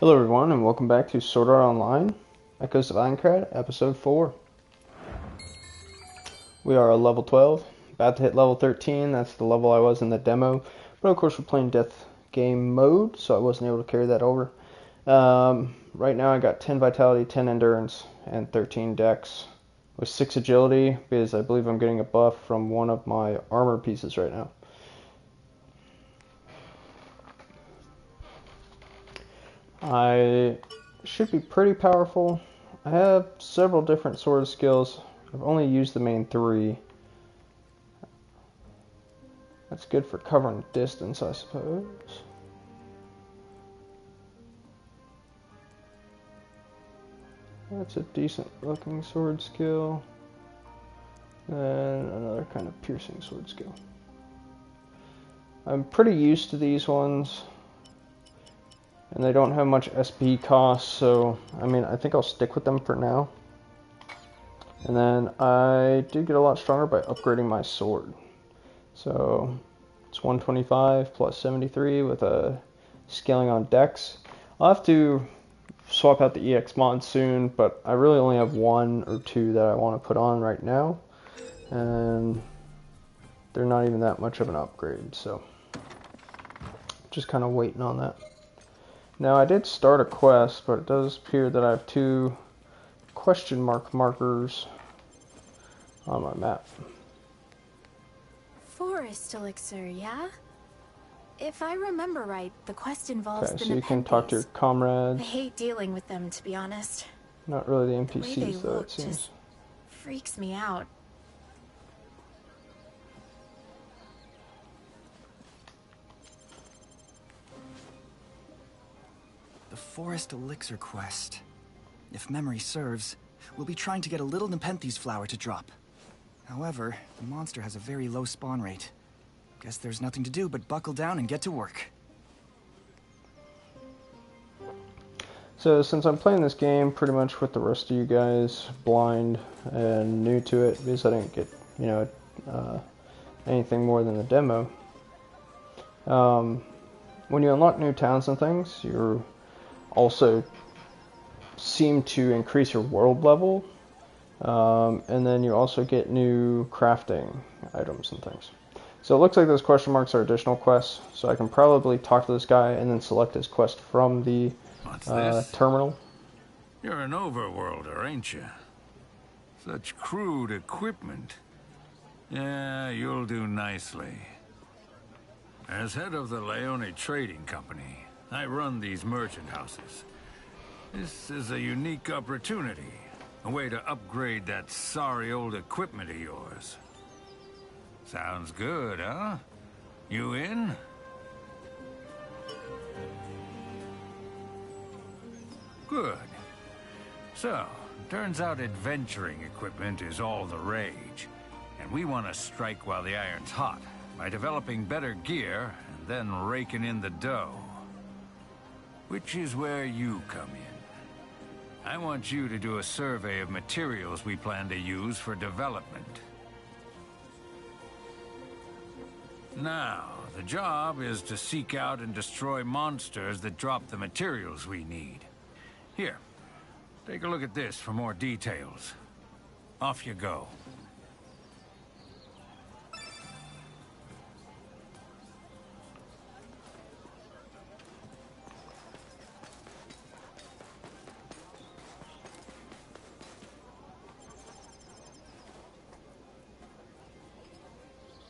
Hello everyone and welcome back to Sword Art Online, Echoes of Aincrad, Episode 4. We are level 12, about to hit level 13, that's the level I was in the demo, but of course we're playing death game mode, so I wasn't able to carry that over. Right now I got 10 Vitality, 10 Endurance, and 13 Dex, with 6 Agility, because I believe I'm getting a buff from one of my armor pieces right now. I should be pretty powerful. I have several different sword skills. I've only used the main 3. That's good for covering distance, I suppose. That's a decent looking sword skill. And another kind of piercing sword skill. I'm pretty used to these ones. And they don't have much SP cost, so I think I'll stick with them for now. And then I did get a lot stronger by upgrading my sword. So it's 125 plus 73 with a scaling on Dex. I'll have to swap out the EX mod soon, but I really only have 1 or 2 that I want to put on right now. And they're not even that much of an upgrade, so just kind of waiting on that. Now I did start a quest, but it does appear that I have 2 question mark markers on my map. Forest elixir, yeah? If I remember right, the quest involves the Okay, so you can talk to your Nepenthes. comrades. I hate dealing with them, to be honest. Not really the The way they NPCs though, look it seems. just freaks me out. The Forest Elixir quest. If memory serves, we'll be trying to get a little Nepenthes flower to drop. However, the monster has a very low spawn rate. Guess there's nothing to do but buckle down and get to work. So since I'm playing this game pretty much with the rest of you guys, blind and new to it, because I didn't get, anything more than the demo. When you unlock new towns and things, you also seem to increase your world level, and then you also get new crafting items and things. So it looks like those question marks are additional quests, so I can probably talk to this guy and then select his quest from the terminal. You're an overworlder, ain't you? Such crude equipment. Yeah, you'll do nicely. As head of the Leone Trading Company, I run these merchant houses. This is a unique opportunity. A way to upgrade that sorry old equipment of yours. Sounds good, huh? You in? Good. So, turns out adventuring equipment is all the rage. And we want to strike while the iron's hot, by developing better gear and then raking in the dough. Which is where you come in. I want you to do a survey of materials we plan to use for development. Now, the job is to seek out and destroy monsters that drop the materials we need. Here, take a look at this for more details. Off you go.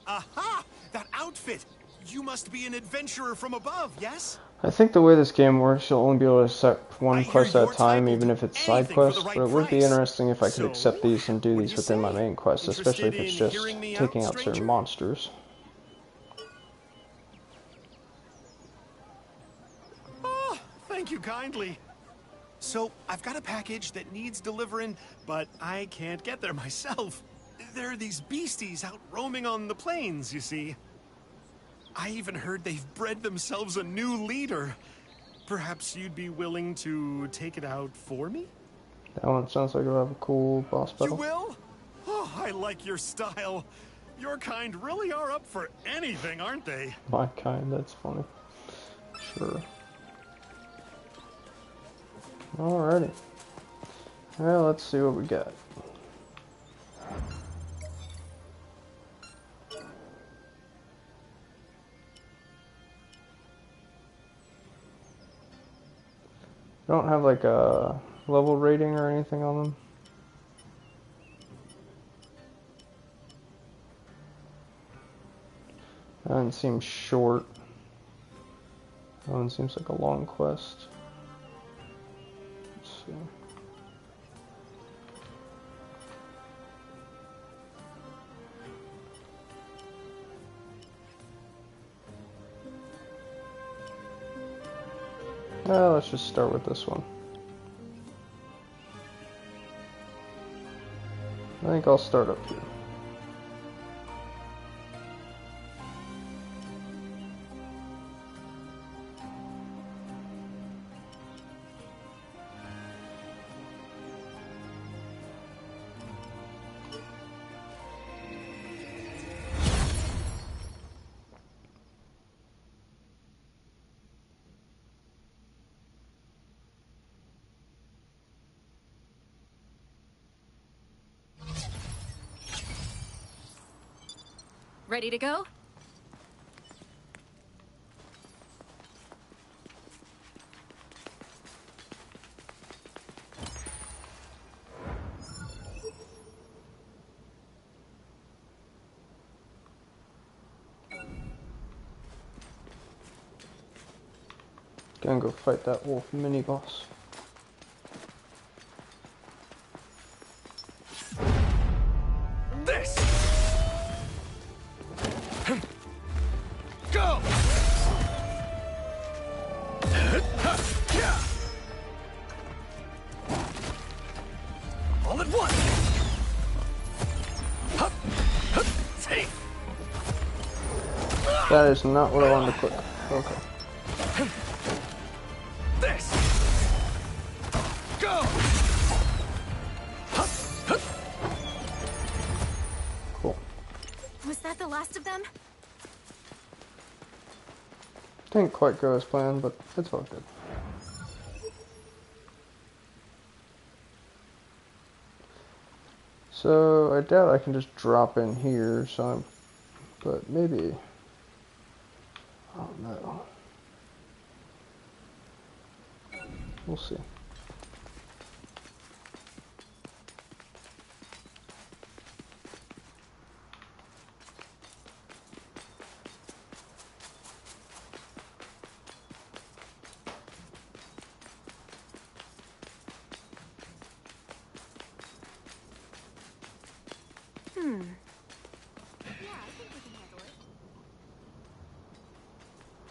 Aha! That outfit! You must be an adventurer from above, yes? I think the way this game works, you'll only be able to accept I one hear quest at your a type time, will even do if it's side anything for the quests, right but it would be price. interesting if I could So, accept these and do what do these you within my say? main quest, especially if Interested it's in just hearing me taking out, out certain stranger? monsters. Oh, thank you kindly. So, I've got a package that needs delivering, but I can't get there myself. There are these beasties out roaming on the plains, you see. I even heard they've bred themselves a new leader. Perhaps you'd be willing to take it out for me? That one sounds like it'll have a cool boss You battle. will? Oh, I like your style. Your kind really are up for anything, aren't they? My kind, that's funny. Sure. Alrighty. Well, let's see what we got. Don't have like a level rating or anything on them. That one seems short. That one seems like a long quest. Let's see. Well, let's just start with this one. I think I'll start up here. Ready to go? Gonna go fight that wolf mini boss. This! Go! All at once! That is not what I wanted to click. Okay. This! Go! Cool. Was that the last of them? Didn't quite go as planned, but it's all good. So I doubt I can just drop in here, but maybe. Oh no. We'll see.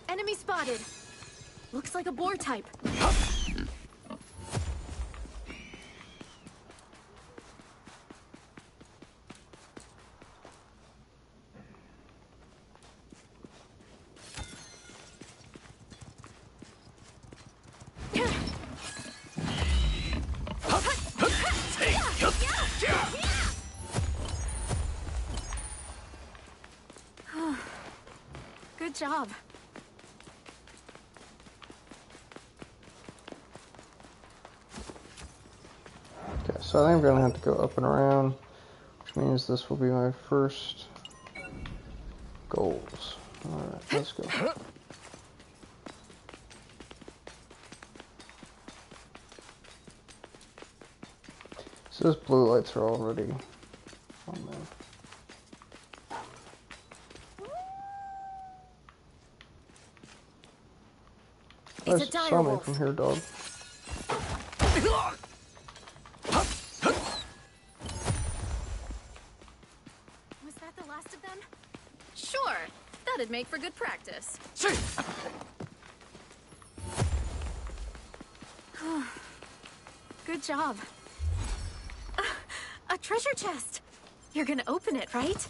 Enemy spotted. Looks like a boar type. Good job. Okay, so I think I'm gonna have to go up and around, which means this will be my first goals. Alright, let's go. So those blue lights are already on there. It's a Saw dire me wolf. from here, dog. Was that the last of them? Sure. That'd make for good practice. Good job. A treasure chest. You're gonna open it, right?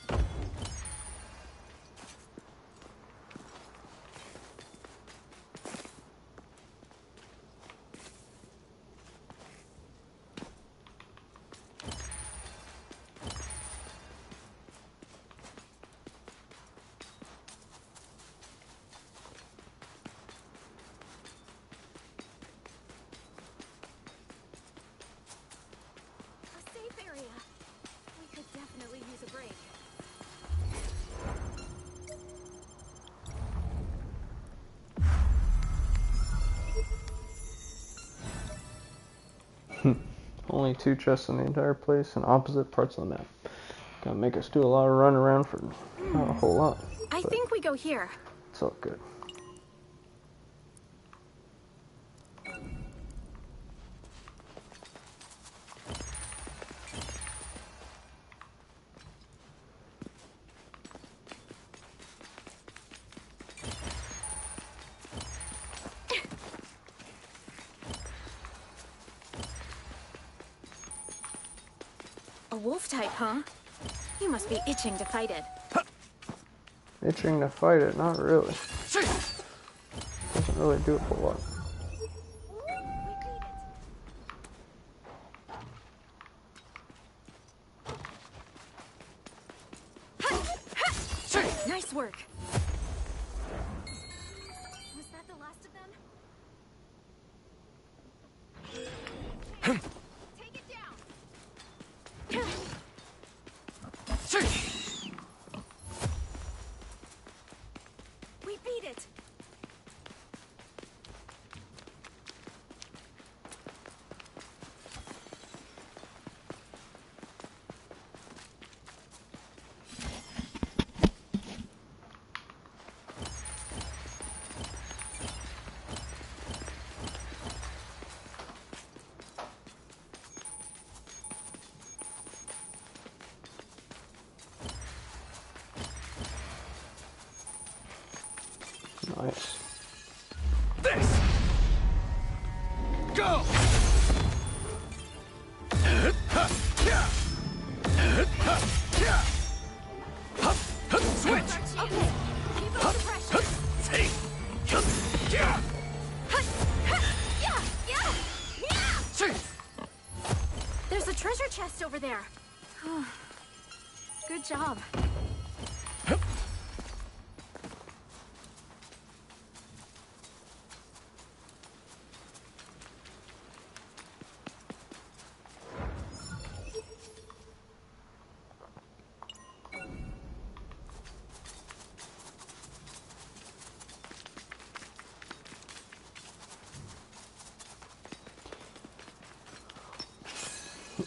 only 2 chests in the entire place in opposite parts of the map. Gonna make us do a lot of run around for not a whole lot. I think we go here. It's all good. A wolf type, huh? You must be itching to fight it. Itching to fight it? Not really. Doesn't really do a whole lot. Nice work. Was that the last of them? Take it down. We beat it. Nice. This! Go! Switch! Okay, keep up the pressure. Yeah. There's a treasure chest over there. Good job.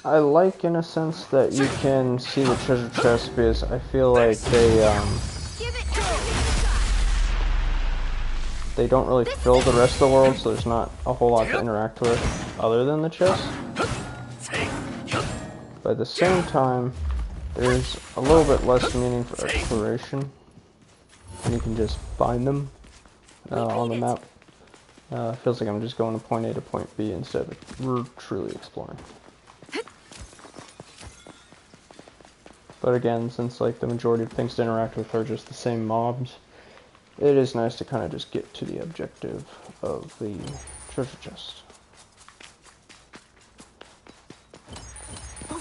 I like, in a sense, that you can see the treasure chest because I feel like Give it they don't really fill the rest of the world, so there's not a whole lot to interact with other than the chest. But at the same time, there's a little bit less meaning for exploration, and you can just find them on the map. It feels like I'm just going to point A to point B instead of truly exploring. But again, since like the majority of things to interact with are just the same mobs, it is nice to kind of just get to the objective of the treasure chest.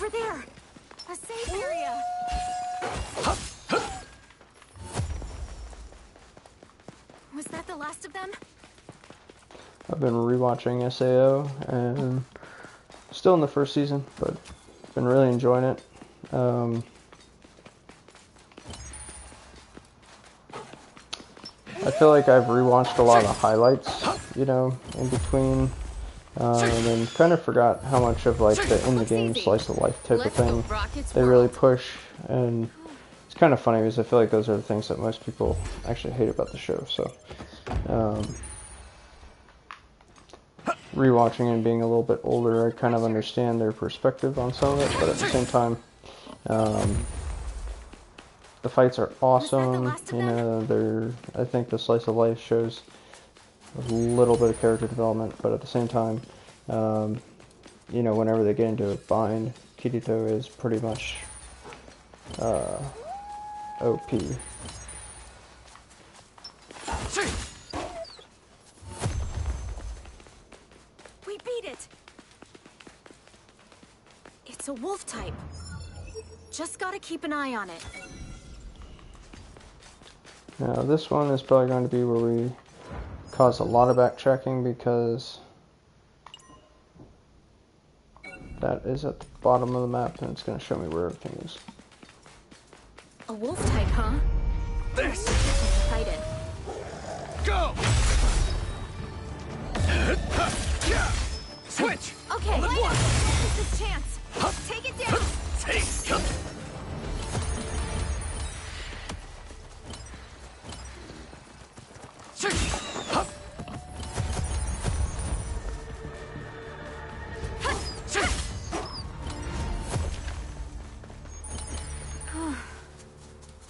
over there. A safe area. Was that the last of them? I've been rewatching SAO and still in the first season, but been really enjoying it. I feel like I've rewatched a lot of the highlights, you know, in between, and then kind of forgot how much of like the in-the-game slice of life type of thing they really push, and it's kind of funny because I feel like those are the things that most people actually hate about the show. So, rewatching and being a little bit older, I kind of understand their perspective on some of it, but at the same time, the fights are awesome. You know, I think the slice of life shows a little bit of character development, but at the same time, you know, whenever they get into a bind, Kirito is pretty much OP. We beat it. It's a wolf type. Just gotta keep an eye on it. Now this one is probably going to be where we cause a lot of backtracking because that is at the bottom of the map and it's going to show me where everything is. A wolf type, huh? This! Fight it. Go! Switch! Okay, All at once! this is chance. Take it down.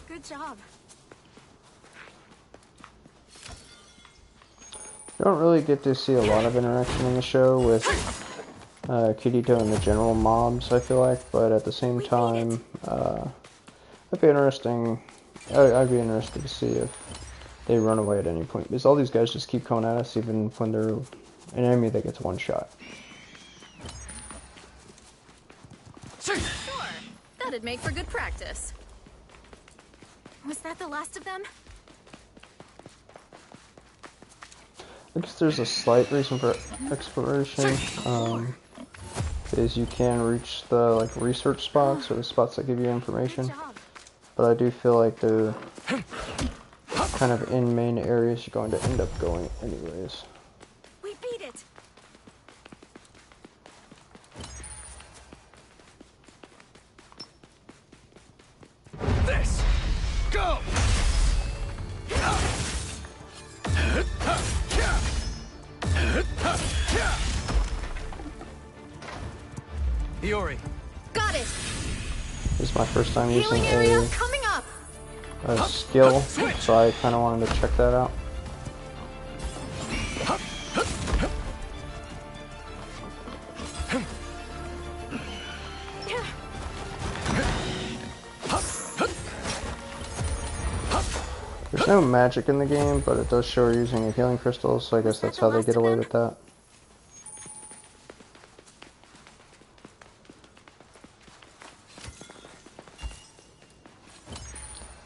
Good job. You don't really get to see a lot of interaction in the show with Kirito and the general mobs, I feel like, but at the same time, it'd be interesting. I'd be interested to see if they run away at any point, because all these guys just keep coming at us, even when they're an enemy that gets one shot. Sure, that'd make for good practice. Was that the last of them? I guess there's a slight reason for exploration, is you can reach the like research spots or the spots that give you information, Good job. but I do feel like they're kind of in main areas you're going to end up going anyways. We beat it. This! Go! Iori. Got it. This is my first time using Healing area coming up. a skill, so I kind of wanted to check that out. There's no magic in the game, but it does show her using a healing crystal, so I guess that's how they get away with that.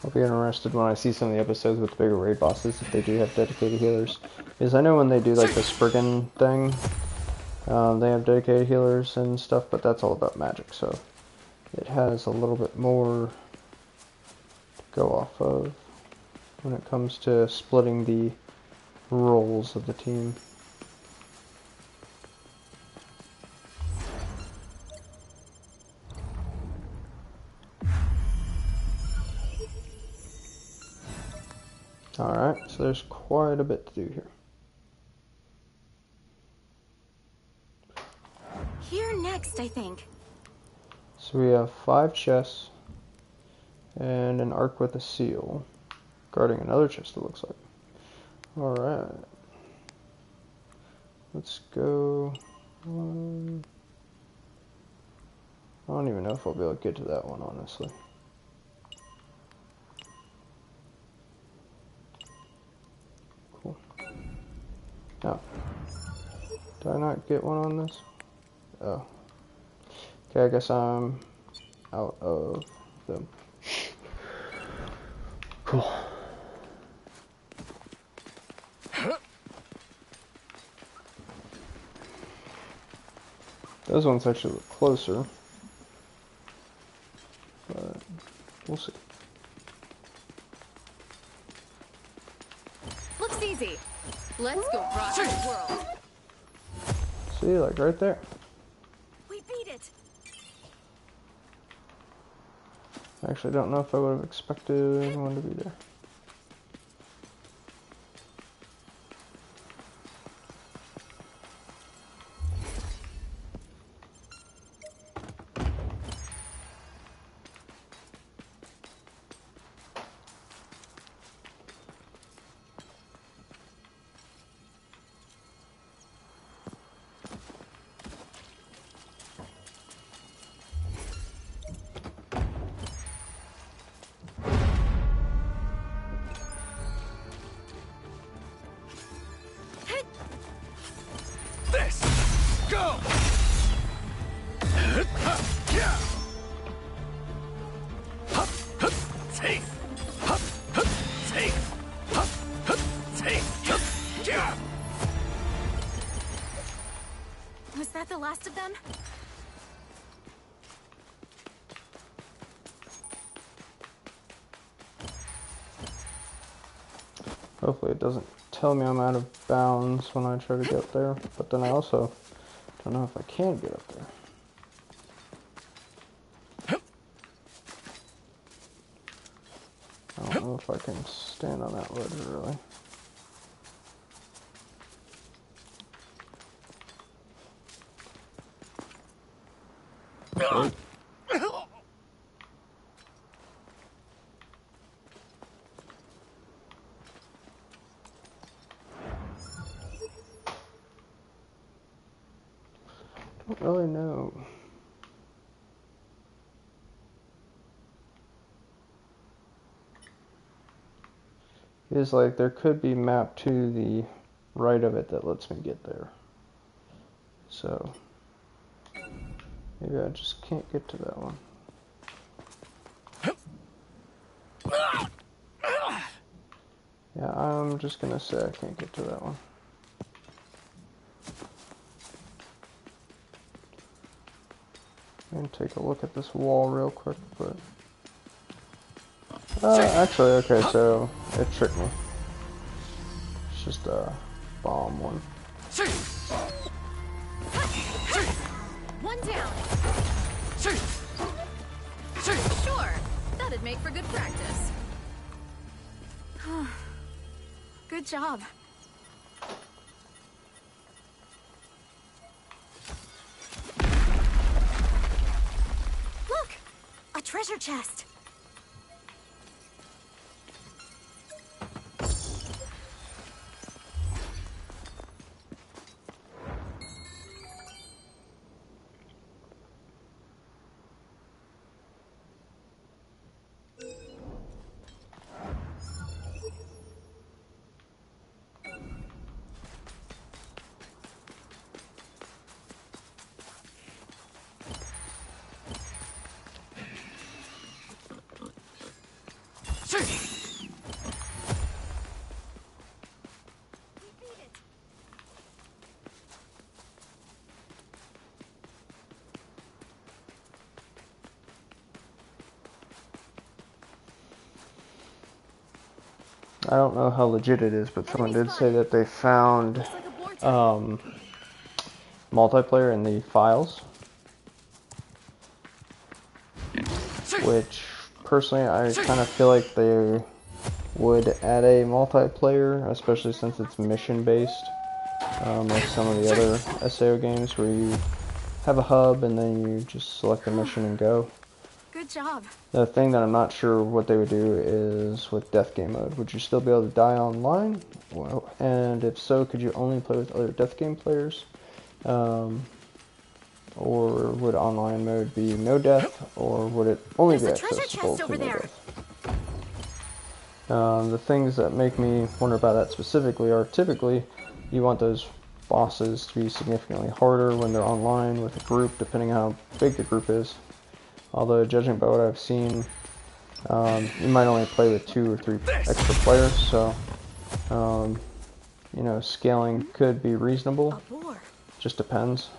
I'll be interested when I see some of the episodes with the bigger raid bosses if they do have dedicated healers. Because I know when they do like the Spriggan thing, they have dedicated healers and stuff, but that's all about magic, so it has a little bit more to go off of when it comes to splitting the roles of the team. Alright, so there's quite a bit to do here. Here next, I think. So we have 5 chests and an arc with a seal guarding another chest, it looks like. Alright. Let's go. I don't even know if I'll be able to get to that one, honestly. Cool. Oh. Did I not get one on this? Oh. Okay, I guess I'm out of them. Cool. Those ones actually look closer, but we'll see. Looks easy. Let's go rock the world. See, like right there. We beat it. I actually don't know if I would have expected anyone to be there. This! Go! Take! Take! Take! Was that the last of them? Hopefully it doesn't tell me I'm out of bounds when I try to get there, but then I also don't know if I can get up there. I don't know if I can stand on that ledge, really. Wait. Don't really know. It's like there could be map to the right of it that lets me get there. So maybe I just can't get to that one. Yeah, I'm just gonna say I can't get to that one. I'm gonna take a look at this wall real quick, but actually, okay, so it tricked me. It's just a bomb one. One down. Sure, that'd make for good practice. Good job. Look! A treasure chest! I don't know how legit it is, but someone did say that they found multiplayer in the files, which personally I kind of feel like they would add a multiplayer, especially since it's mission based, like some of the other SAO games where you have a hub and then you just select a mission and go. Good job. The thing that I'm not sure what they would do is with death game mode. Would you still be able to die online? Well, and if so, could you only play with other death game players? Or would online mode be no death, or would it only be accessible to no death? The things that make me wonder about that specifically are typically you want those bosses to be significantly harder when they're online with a group, depending on how big the group is. Although, judging by what I've seen, you might only play with 2 or 3 extra players, so, you know, scaling could be reasonable. Just depends.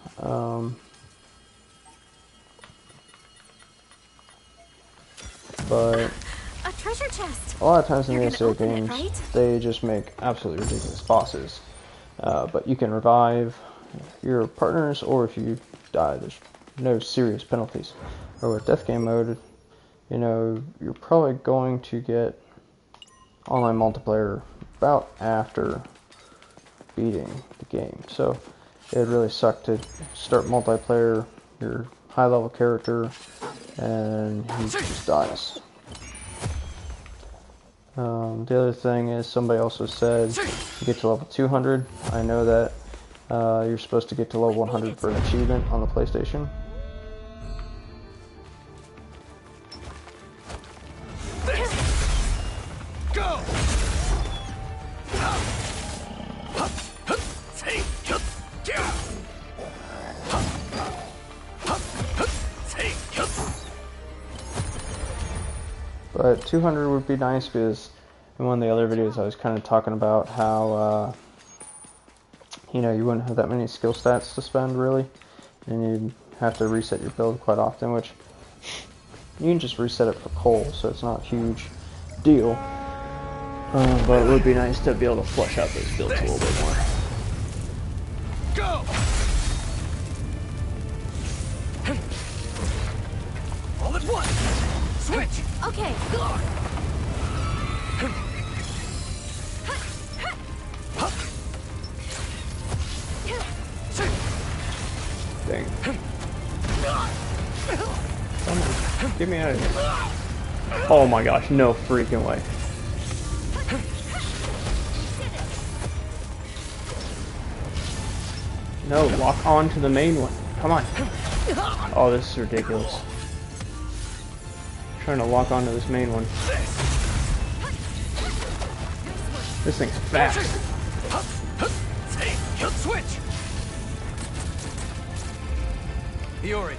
But a treasure chest. A lot of times in the SAO games, they just make absolutely ridiculous bosses. But you can revive your partners, or if you die, there's no serious penalties. Or with death game mode, you know, you're probably going to get online multiplayer about after beating the game. So it'd really suck to start multiplayer, your high level character, and he just dies. The other thing is, somebody also said to get to level 200. I know that you're supposed to get to level 100 for an achievement on the PlayStation. But 200 would be nice, because in one of the other videos I was kind of talking about how, you know, you wouldn't have that many skill stats to spend, really. And you'd have to reset your build quite often, which you can just reset it for coal, so it's not a huge deal. But it would be nice to be able to flush out those builds a little bit more. Go! One. Switch. Okay. Dang. Come on. Get me out of here. Oh my gosh, no freaking way. No, lock on to the main one. Come on. Oh, this is ridiculous. I'm trying to lock onto this main one. This thing's fast. Switch. Iori.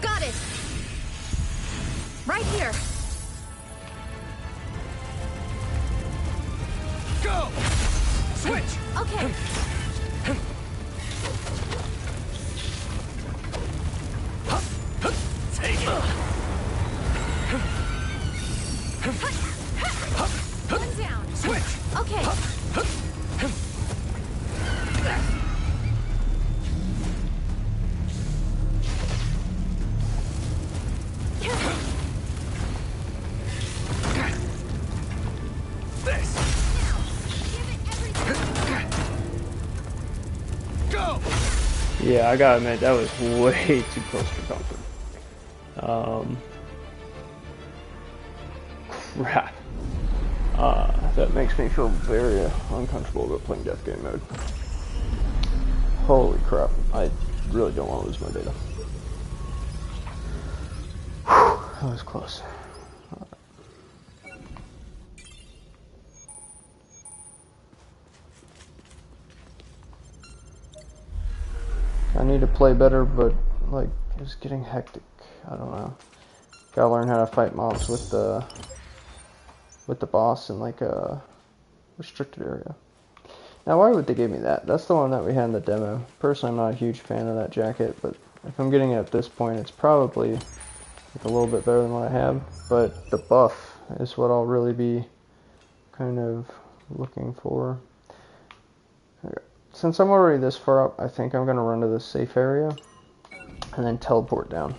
Got it. Right here. Go. Switch. Okay. Take it. One down. Switch. Okay. This. Go. Yeah, I gotta admit, that was way too close for comfort. Crap. That makes me feel very uncomfortable about playing death game mode. Holy crap, I really don't want to lose my data. Whew, that was close. I need to play better, but like it's getting hectic. I don't know. Gotta learn how to fight mobs with the boss in like a restricted area. Now, why would they give me that? That's the one that we had in the demo. Personally, I'm not a huge fan of that jacket, but if I'm getting it at this point, it's probably like a little bit better than what I have. But the buff is what I'll really be kind of looking for. Okay. Since I'm already this far up, I think I'm going to run to this safe area and then teleport down.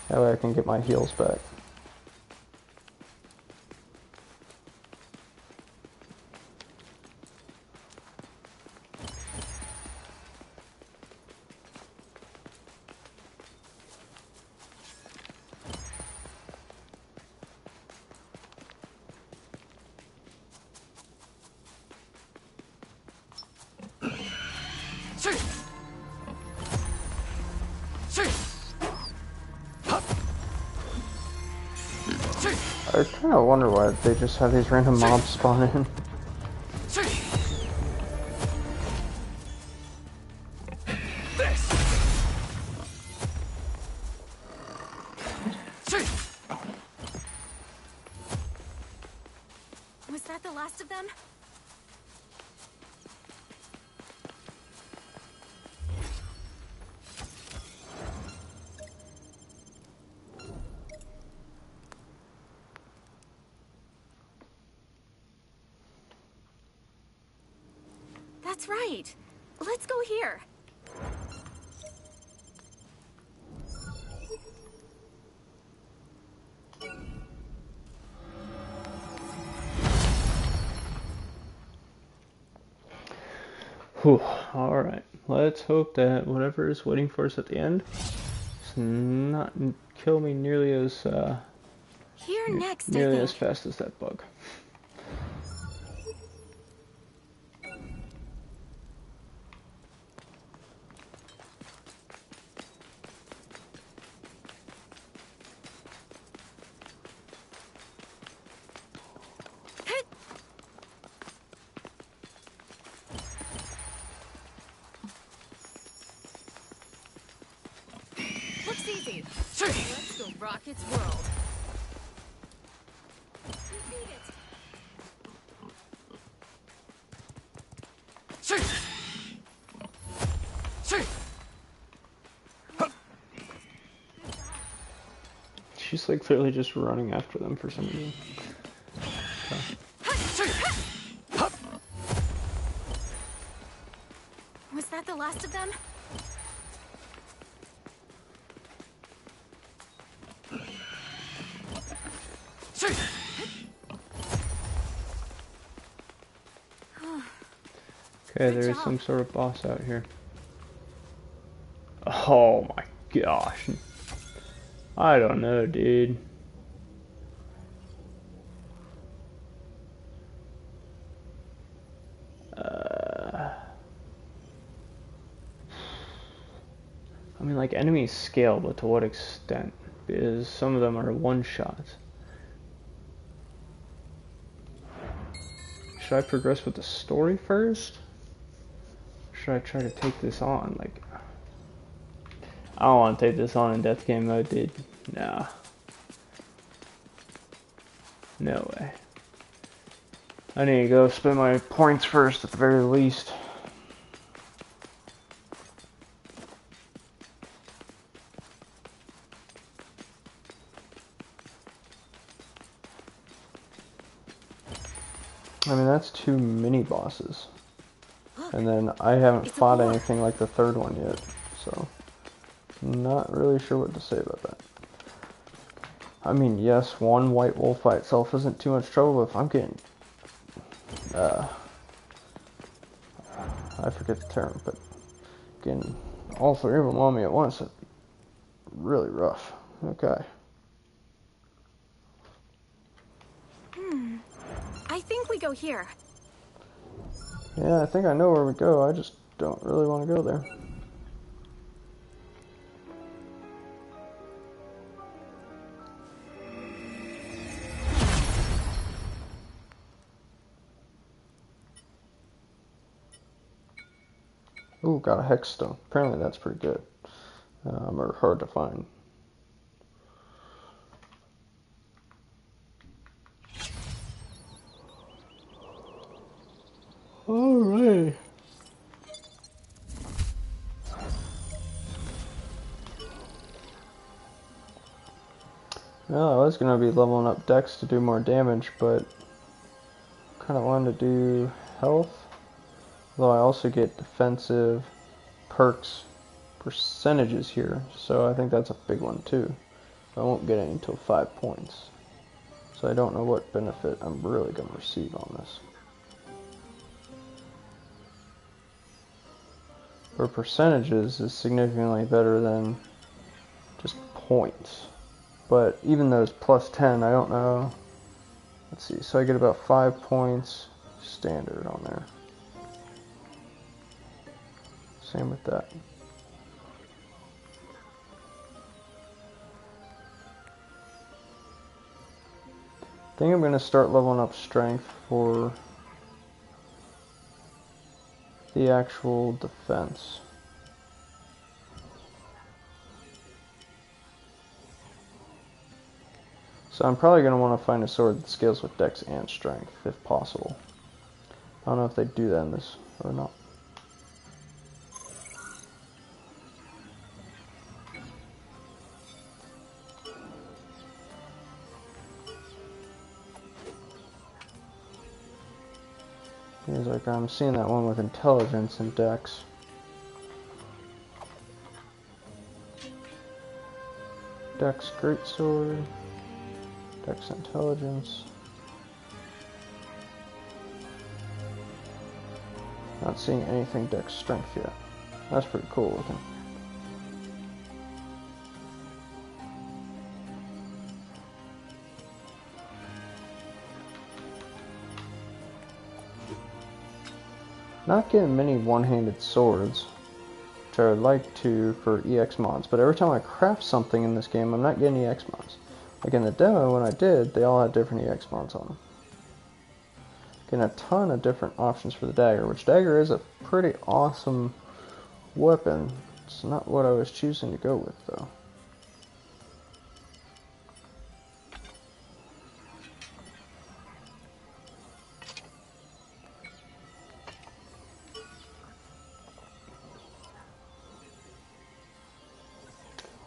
That way I can get my heals back. I kind of wonder why they just have these random mobs spawn in. Was that the last of them? That's right. Let's go here. Whew. Alright, let's hope that whatever is waiting for us at the end does not kill me nearly as Here next, nearly I as think. fast as that bug. Looks easy. Let's go rock its world. We beat it. She's like clearly just running after them for some reason. Was that the last of them? Okay, Good there is job. some sort of boss out here. Oh my gosh. I don't know, dude. I mean, like, enemies scale, but to what extent? Because some of them are one-shots. Should I progress with the story first? Or should I try to take this on? Like, I don't want to take this on in death game mode, dude. Nah. No way. I need to go spend my points first at the very least. I mean, that's 2 mini bosses. And then I haven't It's a fought boar. anything like the 3rd one yet. So, not really sure what to say about that. I mean, yes, one white wolf by itself isn't too much trouble, but if I'm getting, I forget the term, but getting all 3 of them on me at once, that'd be really rough. Okay. I think we go here. Yeah, I think I know where we go, I just don't really want to go there. Ooh, got a hex stone. Apparently that's pretty good. Or hard to find. Alright. Well, I was going to be leveling up Dex to do more damage, but kind of wanted to do health. Though I also get defensive perks percentages here, so I think that's a big one too. I won't get any until 5 points. So I don't know what benefit I'm really going to receive on this. For percentages is significantly better than just points. But even those plus 10, I don't know. Let's see, so I get about 5 points standard on there. Same with that. I think I'm going to start leveling up strength for the actual defense. So I'm probably going to want to find a sword that scales with dex and strength, if possible. I don't know if they do that in this or not. Here's like, I'm seeing that one with intelligence and dex. Dex greatsword. Dex intelligence. Not seeing anything dex strength yet. That's pretty cool looking. Not getting many one-handed swords, which I would like to for EX mods, but every time I craft something in this game, I'm not getting EX mods. Like in the demo, when I did, they all had different EX mods on them. Getting a ton of different options for the dagger, which dagger is a pretty awesome weapon. It's not what I was choosing to go with, though.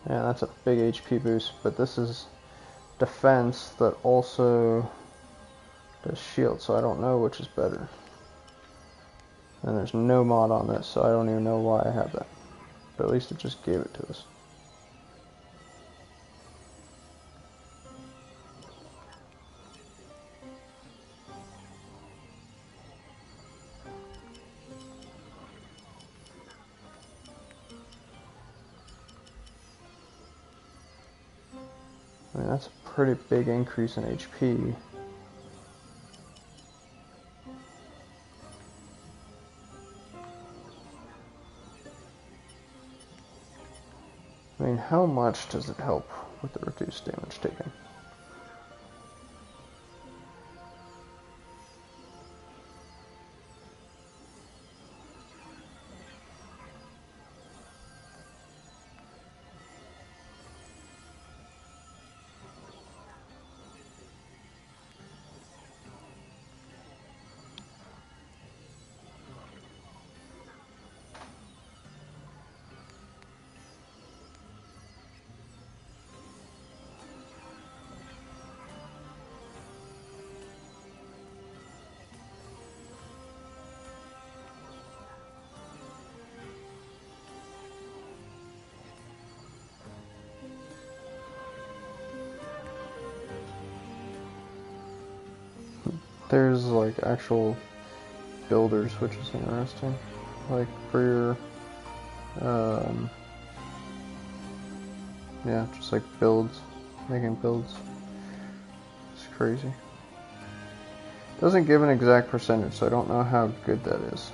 Yeah, that's a big HP boost, but this is defense that also does shield, so I don't know which is better. And there's no mod on this, so I don't even know why I have that. But at least it just gave it to us. that's a pretty big increase in HP. I mean, how much does it help with the reduced damage taken? There's like actual builders, which is interesting. Like for your, yeah, just like builds, making builds. It's crazy. Doesn't give an exact percentage, so I don't know how good that is.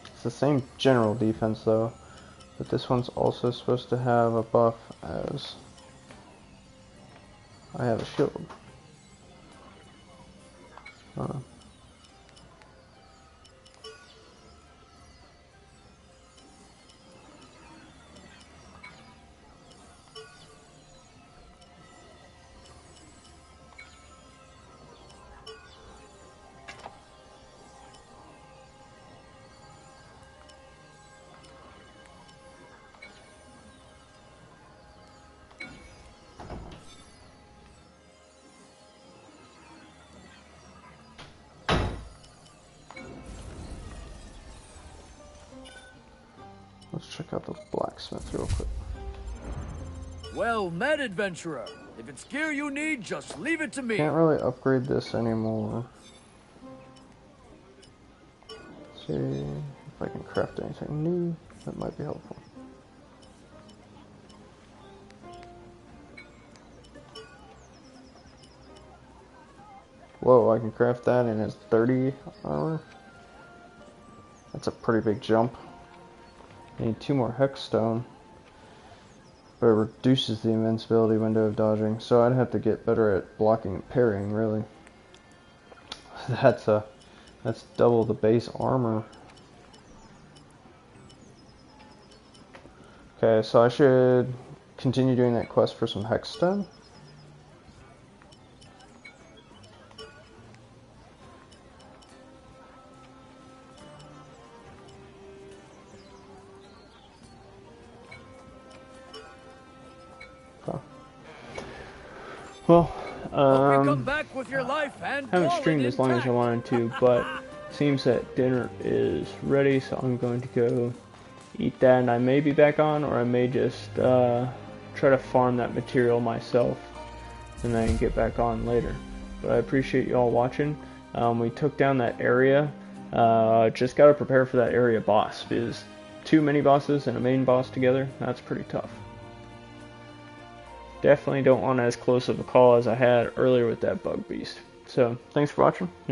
It's the same general defense though, but this one's also supposed to have a buff as I have a shield. Let's check out the blacksmith real quick. Well met, adventurer. If it's gear you need, just leave it to me. Can't really upgrade this anymore. Let's see if I can craft anything new. That might be helpful. Whoa, I can craft that and it's 30 armor. That's a pretty big jump. I need 2 more Hexstone, but it reduces the invincibility window of dodging, so I'd have to get better at blocking and parrying, really. That's double the base armor. Okay, so I should continue doing that quest for some Hexstone. Well, come back with your life and haven't streamed as long as I wanted to, but seems that dinner is ready, so I'm going to go eat that, and I may be back on, or I may just try to farm that material myself and then get back on later. But I appreciate you all watching. We took down that area. Just got to prepare for that area boss, because 2 mini bosses and a main boss together, that's pretty tough. Definitely don't want as close of a call as I had earlier with that bug beast. So, thanks for watching.